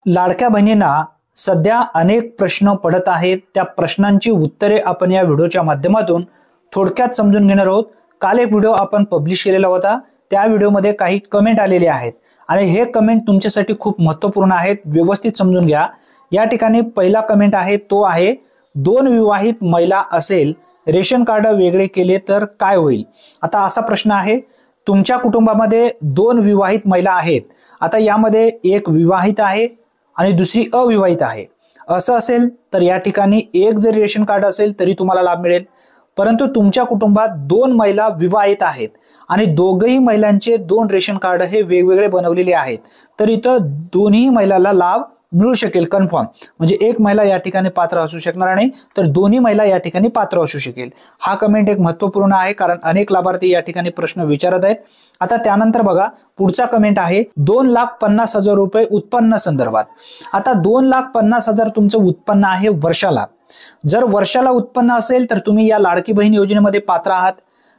लाडक्या बहिणींना सध्या अनेक प्रश्न पडत आहेत। त्या प्रश्नांची उत्तरे आपण या व्हिडिओच्या माध्यमातून थोडक्यात समजून घेणार आहोत। काल एक व्हिडिओ आपण पब्लिश केलेला होता, त्या व्हिडिओमध्ये काही कमेंट आलेले आहेत आणि हे कमेंट तुमच्यासाठी खूप महत्त्वपूर्ण आहेत। व्यवस्थित समजून घ्या। या ठिकाणी पहिला कमेंट आहे तो आहे, दोन विवाहित महिला असेल रेशन कार्ड वेगळे केले तर काय होईल। आता असा प्रश्न आहे, तुमच्या कुटुंबामध्ये दोन विवाहित महिला आहेत, आता यामध्ये एक विवाहित आहे आणि दुसरी अविवाहित आहे। असं असेल तर या ठिकाणी एक जरी रेशन कार्ड असेल तरी तुम्हाला लाभ मिळेल। परंतु तुमच्या कुटुंबात दोन महिला विवाहित आहेत आणि दोघही महिलांचे दोन रेशन कार्ड हे वेगवेगळे बनवलेले आहेत, तर इथं दोन्ही महिलांना लाभ मिळू शकेल कन्फर्म। म्हणजे एक महिला या ठिकाणी पात्र असू शकणार नाही, तर दोन्ही महिला या ठिकाणी पात्र असू शकेल। हा कमेंट एक महत्त्वपूर्ण आहे, कारण अनेक लाभार्थी या ठिकाणी प्रश्न विचारत आहेत। आता त्यानंतर बघा पुढचा कमेंट आहे, 2,50,000 रुपये उत्पन्न संदर्भात। आता 2,50,000 तुमचं उत्पन्न आहे वर्षाला। जर वर्षाला उत्पन्न असेल तर तुम्ही या लाडकी बहीण योजनेमध्ये पात्र आहात।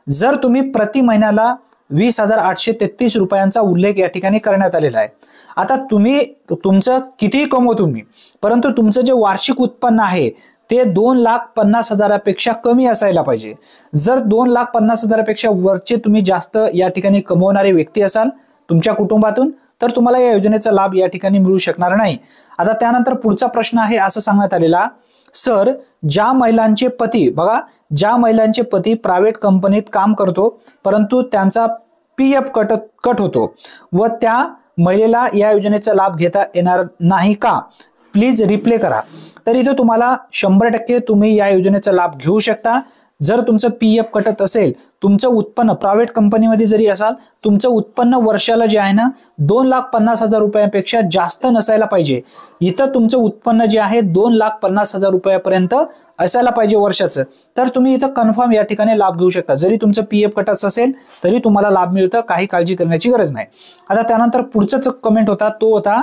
जर तुम्ही प्रति महिन्याला 20,833 रुपयांचा उल्लेख या ठिकाणी करण्यात आलेला आहे। आता तुम्ही तुमचं कितीही कमवू तुम्ही, परंतु तुमचं जे वार्षिक उत्पन्न आहे ते 2,50,000 पेक्षा कमी असायला पाहिजे। जर 2,50,000 पेक्षा वरचे तुम्ही जास्त या ठिकाणी कमवणारे व्यक्ती असाल तुमच्या कुटुंबातून, तर तुम्हाला या योजनेचा लाभ या ठिकाणी मिळू शकणार नाही। आता त्यानंतर पुढचा प्रश्न आहे, असं सांगण्यात आलेला, सर ज्या महिलांचे पती, बघा ज्या महिलांचे पती प्रायव्हेट कंपनीत काम करतो परंतु त्यांचा पीएफ कट होतो व त्या महिलेला या योजनेचा लाभ घेता येणार नाही का, प्लीज रिप्ले करा। तर इथे तुम्हाला 100% तुम्ही या योजनेचा लाभ घेऊ शकता। जर तुमचं पीएफ कटत असेल, तुमचं उत्पन्न प्रायव्हेट कंपनीमध्ये जरी असाल, तुमचं उत्पन्न वर्षाला जे आहे ना 2,50,000 रुपयांपेक्षा जास्त नसायला पाहिजे। इथं तुमचं उत्पन्न जे आहे 2,50,000 रुपयापर्यंत असायला पाहिजे वर्षाचं, तर तुम्ही इथं कन्फर्म या ठिकाणी लाभ घेऊ शकता। जरी तुमचं पीएफ कटत असेल तरी तुम्हाला लाभ मिळतं, काही काळजी करण्याची गरज नाही। आता त्यानंतर पुढचाच कमेंट होता तो होता,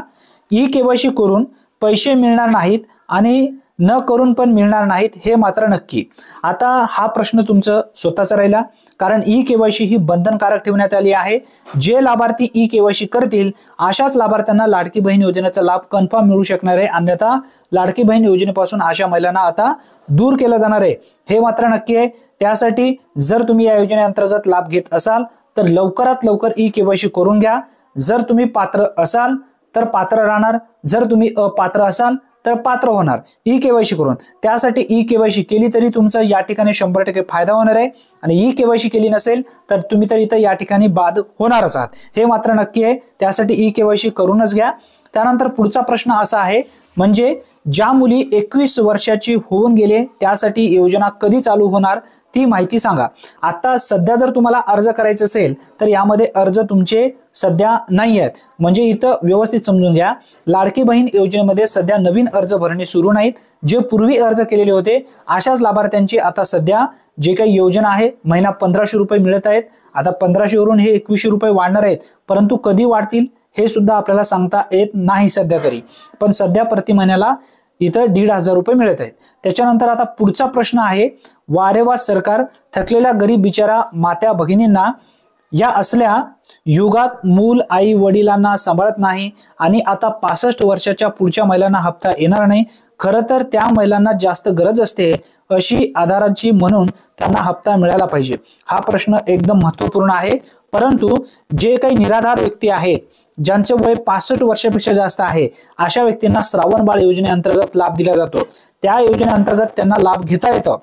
ई-केवायसी करून पैसे मिळणार नाहीत आणि न करून पण मिळणार नाहीत, हे मात्र नक्की। आता हा प्रश्न तुमचं स्वतःचा राहिला, कारण ई-केवायसी ही बंधनकारक ठेवण्यात आली आहे। जे लाभार्थी ई-केवायसी करतील अशाच लाभार्थ्यांना लाडकी बहीण योजनेचा लाभ कन्फर्म मिळू शकणार आहे, अन्यथा लाडकी बहीण योजनेपासून अशा महिलांना आता दूर केलं जाणार आहे, हे मात्र नक्की आहे। त्यासाठी जर तुम्ही या योजनेअंतर्गत लाभ घेत असाल तर लवकरात लवकर ई-केवायसी करून घ्या। जर तुम्ही पात्र असाल तर पात्र राहणार, जर तुम्ही अपात्र असाल तर पात्र होणार ई-केवायसी करून। त्यासाठी ई-केवायसी केली तरी तुमचा या ठिकाणी 100% फायदा होणार आहे, आणि ई-केवायसी केली नसेल तर तुम्ही तर इथं या ठिकाणी बाद होणारच आहात, हे मात्र नक्की आहे। त्यासाठी ई-केवायसी करूनच घ्या। त्यानंतर पुढचा प्रश्न असा आहे, म्हणजे ज्या मुली 21 वर्षाची होऊन गेले त्यासाठी योजना कधी चालू होणार ती माहिती सांगा। आता सध्या जर तुम्हाला अर्ज करायचा असेल तर यामध्ये अर्ज तुमचे सध्या नाही आहेत, म्हणजे इथं व्यवस्थित समजून घ्या। लाडकी बहीण योजनेमध्ये सध्या नवीन अर्ज भरणे सुरू नाहीत। जे पूर्वी अर्ज केलेले होते अशाच लाभार्थ्यांची आता सध्या जे काही योजना आहे, महिना 1,500 रुपये मिळत आहेत। आता 1,500 वरून हे 2100 रुपये वाढणार आहेत, परंतु कधी वाढतील हे सुद्धा आपल्याला सांगता येत नाही सध्या तरी, पण सध्या प्रति महिन्याला इथं 1,500 रुपये मिळत आहेत। त्याच्यानंतर आता पुढचा प्रश्न आहे, वारेवा सरकार थकलेल्या गरीब बिचारा मात्या भगिनींना या असल्या युगात मूल आई वडिलांना सांभाळत नाही आणि आता 65 वर्षाच्या पुढच्या महिलांना हप्ता येणार नाही। खरं तर त्या महिलांना जास्त गरज असते अशी आधाराची, म्हणून त्यांना हप्ता मिळाला पाहिजे। हा प्रश्न एकदम महत्त्वपूर्ण आहे, परंतु जे काही निराधार व्यक्ती आहेत ज्यांचे वय 65 वर्षापेक्षा जास्त आहे अशा व्यक्तींना श्रावण बाळ योजनेअंतर्गत लाभ दिला जातो। त्या योजनेअंतर्गत त्यांना लाभ घेता येतो।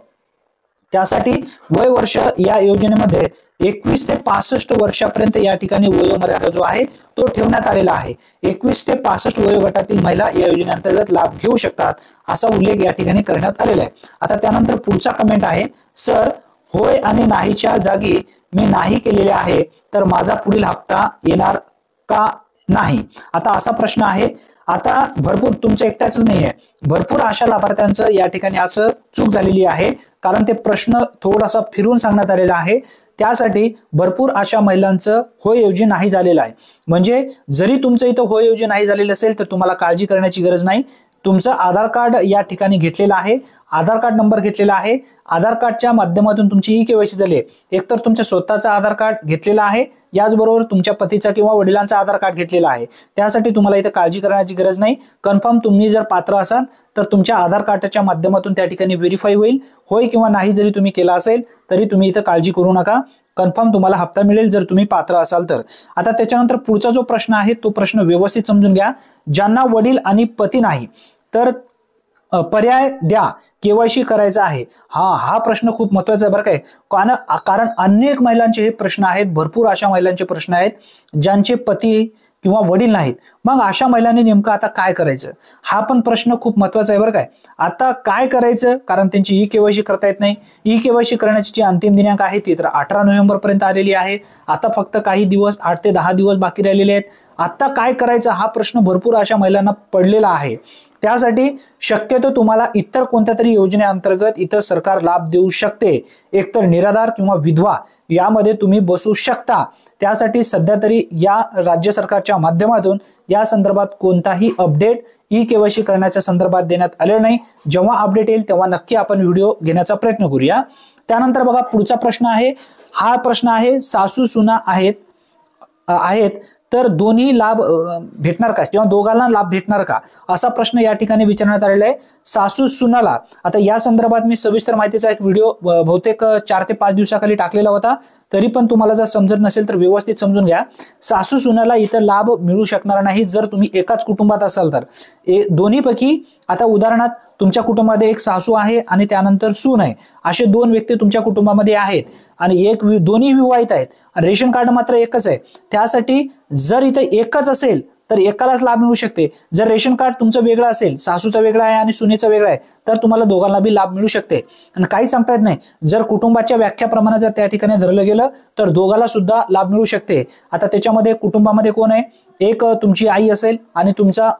त्यासाठी वय वर्ष या योजनेमध्ये 21 ते 65 वर्षापर्यंत या ठिकाणी वयोमर्यादा जो आहे तो ठेवण्यात आलेला आहे। 21 ते 65 वयोगटातील महिला या योजनेअंतर्गत लाभ घेऊ शकतात, असा उल्लेख या ठिकाणी करण्यात आलेला आहे। आता त्यानंतर पुढचा कमेंट आहे, सर होय आणि नाहीच्या जागी मी नाही केलेले आहे तर माझा पुढील हप्ता येणार का नाही। आता असा प्रश्न आहे, आता भरपूर तुमचं एकट्याच नाही आहे, भरपूर अशा लाभार्थ्यांचं या ठिकाणी असं चूक झालेली आहे, कारण ते प्रश्न थोडासा फिरून सांगण्यात आलेला आहे। त्यासाठी भरपूर अशा महिलांचं होय ऐवजी नाही झालेलं आहे। म्हणजे जरी तुमचं इथं होय ऐवजी नाही झालेलं असेल तर तुम्हाला काळजी करण्याची गरज नाही। तुमचं आधार कार्ड या ठिकाणी घेतलेलं आहे आधार कार्ड नंबर घेतलेला आहे, आधार कार्डच्या माध्यमातून तुमची ई केवायसी झाली आहे, एकतर तुमच्या स्वतःचा आधार कार्ड घेतलेला आहे, याचबरोबर तुमच्या पतीचा किंवा वडिलांचा आधार कार्ड घेतलेला आहे। त्यासाठी तुम्हाला इथे काळजी करण्याची गरज नाही। कन्फर्म तुम्ही जर पात्र असाल तर तुमच्या आधार कार्डच्या माध्यमातून त्या ठिकाणी व्हेरीफाय होईल, होय किंवा नाही जरी तुम्ही केला असेल तरी तुम्ही इथे काळजी करू नका, कन्फर्म तुम्हाला हप्ता मिळेल जर तुम्ही पात्र असाल तर। आता त्याच्यानंतर पुढचा जो प्रश्न आहे तो प्रश्न व्यवस्थित समजून घ्या। ज्यांना वडील आणि पती नाही तर पर्याय द्या, केवायसी करायचा आहे। हा प्रश्न खूप महत्त्वाचा आहे बरं काय, कारण अनेक महिलांचे हे प्रश्न आहेत, भरपूर अशा महिलांचे प्रश्न आहेत ज्यांचे पती किंवा वडील नाहीत। मग अशा महिलांनी नेमकं आता काय करायचं, हा पण प्रश्न खूप महत्त्वाचा आहे बरं काय। आता काय करायचं, कारण त्यांची ई केवायसी करता येत नाही। ई केवायसी करण्याची जी अंतिम दिनांक आहे ती तर 18 नोव्हेंबर पर्यंत आलेली आहे। आता फक्त काही दिवस 8 ते 10 दिवस बाकी राहिलेले आहेत। आता काय करायचं हा प्रश्न भरपूर अशा महिलांना पडलेला आहे। त्यासाठी शक्यतो तुम्हाला इतर कोणत्या तरी योजनेअंतर्गत इतर सरकार लाभ देऊ शकते, एकतर निराधार किंवा विधवा यामध्ये तुम्ही बसू शकता। त्यासाठी सध्या तरी या राज्य सरकारच्या माध्यमातून या संदर्भात कोणताही अपडेट ई केवायसी करण्याच्या संदर्भात देण्यात आले नाही। जेव्हा अपडेट येईल तेव्हा नक्की आपण व्हिडिओ घेण्याचा प्रयत्न करूया। त्यानंतर बघा पुढचा प्रश्न आहे, हा प्रश्न आहे सासू सुना आहेत तर दोन्ही लाभ भेटणार का किंवा दोघांना लाभ भेटणार का, असा प्रश्न या ठिकाणी विचारण्यात आलेला आहे। सासू सुनाला आता या संदर्भात मी सविस्तर माहितीचा एक व्हिडिओ बहुतेक 4 ते 5 दिवसाखाली टाकलेला होता, तरी पण तुम्हाला जर समजत नसेल तर व्यवस्थित समजून घ्या। सासू सुनाला इतर लाभ मिळू शकणार नाही जर तुम्ही एकाच कुटुंबात असाल तर। दोन्हीपैकी आता उदाहरणार्थ तुमच्या कुटुंबामध्ये एक सासू आहे आणि त्यानंतर सून आहे, असे 2 व्यक्ती तुमच्या कुटुंबामध्ये आहेत आणि दोन्ही विवाहित आहेत, रेशन कार्ड मात्र एकच आहे। त्यासाठी जर इथे एकच असेल तर एकालाच लाभ मिळू शकते। जर रेशन कार्ड तुमचं वेगळं असेल, सासूचा वेगळा आहे आणि सुनेचा वेगळा आहे, तर तुम्हाला दोघांना बी लाभ मिळू शकते। आणि काही सांगता येत नाही, जर कुटुंबाच्या व्याख्याप्रमाणे जर त्या ठिकाणी धरलं गेलं तर दोघाला सुद्धा लाभ मिळू शकते। आता त्याच्यामध्ये कुटुंबामध्ये कोण आहे, एक तुमची आई असेल आणि तुमचा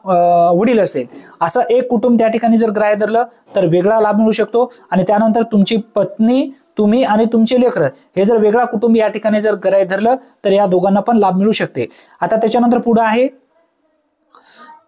वडील असेल, असं एक कुटुंब त्या ठिकाणी जर ग्राह्य धरलं तर वेगळा लाभ मिळू शकतो। आणि त्यानंतर तुमची पत्नी, तुम्ही आणि तुमचे लेकरं हे जर वेगळा कुटुंब या ठिकाणी जर ग्राह्य धरलं तर या दोघांना पण लाभ मिळू शकते। आता त्याच्यानंतर पुढे आहे,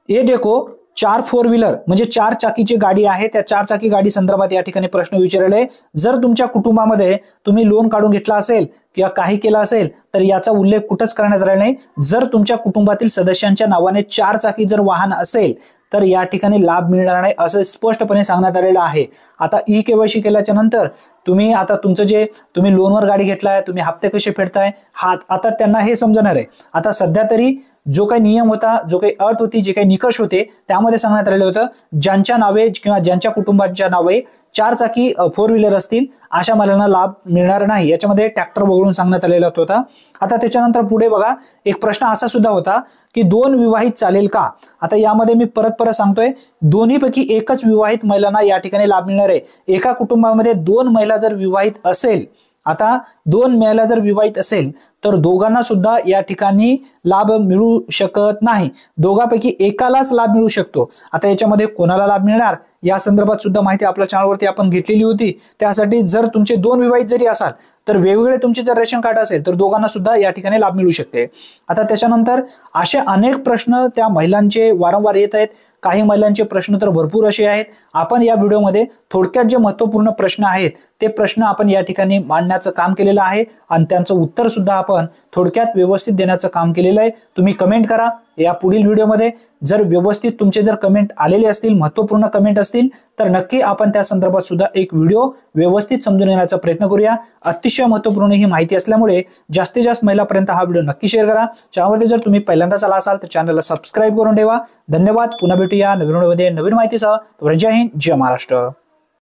ये देखो 4 4 व्हीलर म्हणजे 4 चाकीची गाडी आहे, त्या 4 चाकी गाडी संदर्भात या ठिकाणी प्रश्न विचारलेला आहे। जर तुमच्या कुटुंबामध्ये तुम्ही लोन काढून घेतला असेल किंवा काही केलं असेल तर याचा उल्लेख कुठंच करण्यात आलेला नाही। जर तुमच्या कुटुंबातील सदस्यांच्या नावाने 4 चाकी जर वाहन असेल तर या ठिकाणी लाभ मिळणार नाही असं स्पष्टपणे सांगण्यात आलेलं आहे। आता ई केवायसी केल्याच्या नंतर तुम्ही आता तुमचं जे तुम्ही लोनवर गाडी घेतलाय, तुम्ही हप्ते कसे फेडताय, आता त्यांना हे समजणार आहे। आता सध्या तरी जो काही नियम होता, जो काही अट होती, जे काही निकष होते त्यामध्ये सांगण्यात आलेलं होतं, ज्यांच्या नावे किंवा ज्यांच्या कुटुंबाच्या नावे 4 चाकी 4 व्हीलर असतील अशा महिलांना लाभ मिळणार नाही, याच्यामध्ये ट्रॅक्टर वगळून सांगण्यात आलेला होता। आता त्याच्यानंतर पुढे बघा, एक प्रश्न असा सुद्धा होता की 2 विवाहित चालेल का। आता यामध्ये मी परत सांगतोय, दोन्हीपैकी एकच विवाहित महिलांना या ठिकाणी लाभ मिळणार आहे। एका कुटुंबामध्ये 2 महिला जर विवाहित असेल, आता 2 महिला जर विवाहित असेल तर दोघांना सुद्धा या ठिकाणी लाभ मिळू शकत नाही, दोघांपैकी एकालाच लाभ मिळू शकतो। आता याच्यामध्ये कोणाला लाभ मिळणार या संदर्भात सुद्धा माहिती आपल्या चॅनलवरती आपण घेतलेली होती। त्यासाठी जर तुमचे 2 विवाहित जरी असाल तर वेगवेगळे तुमचे जर रेशन कार्ड असेल तर दोघांना सुद्धा या ठिकाणी लाभ मिळू शकते। आता त्याच्यानंतर असे अनेक प्रश्न त्या महिलांचे वारंवार येत आहेत, काही महिलांचे प्रश्न तर भरपूर असे आहेत। आपण या व्हिडिओमध्ये थोडक्यात जे महत्त्वपूर्ण प्रश्न आहेत ते प्रश्न आपण या ठिकाणी मांडण्याचं काम केलेलं आहे आणि त्यांचं उत्तर सुद्धा आपण थोडक्यात व्यवस्थित देण्याचं काम केलेलं आहे। तुम्ही कमेंट करा या पुढील व्हिडिओमध्ये, जर व्यवस्थित तुमचे जर कमेंट आलेले असतील, महत्त्वपूर्ण कमेंट असतील तर नक्की आपण त्या संदर्भात सुद्धा एक व्हिडिओ व्यवस्थित समजून घेण्याचा प्रयत्न करूया। अतिशय महत्त्वपूर्ण ही माहिती असल्यामुळे जास्तीत जास्त महिलांपर्यंत हा व्हिडिओ नक्की शेअर करा। चॅनलवरती जर तुम्ही पहिल्यांदाच आला असाल तर चॅनलला सबस्क्राइब करून ठेवा। धन्यवाद, पुन्हा भेटूया नवीन व्हिडिओमध्ये नवीन माहितीसह। जय हिंद, जय महाराष्ट्र।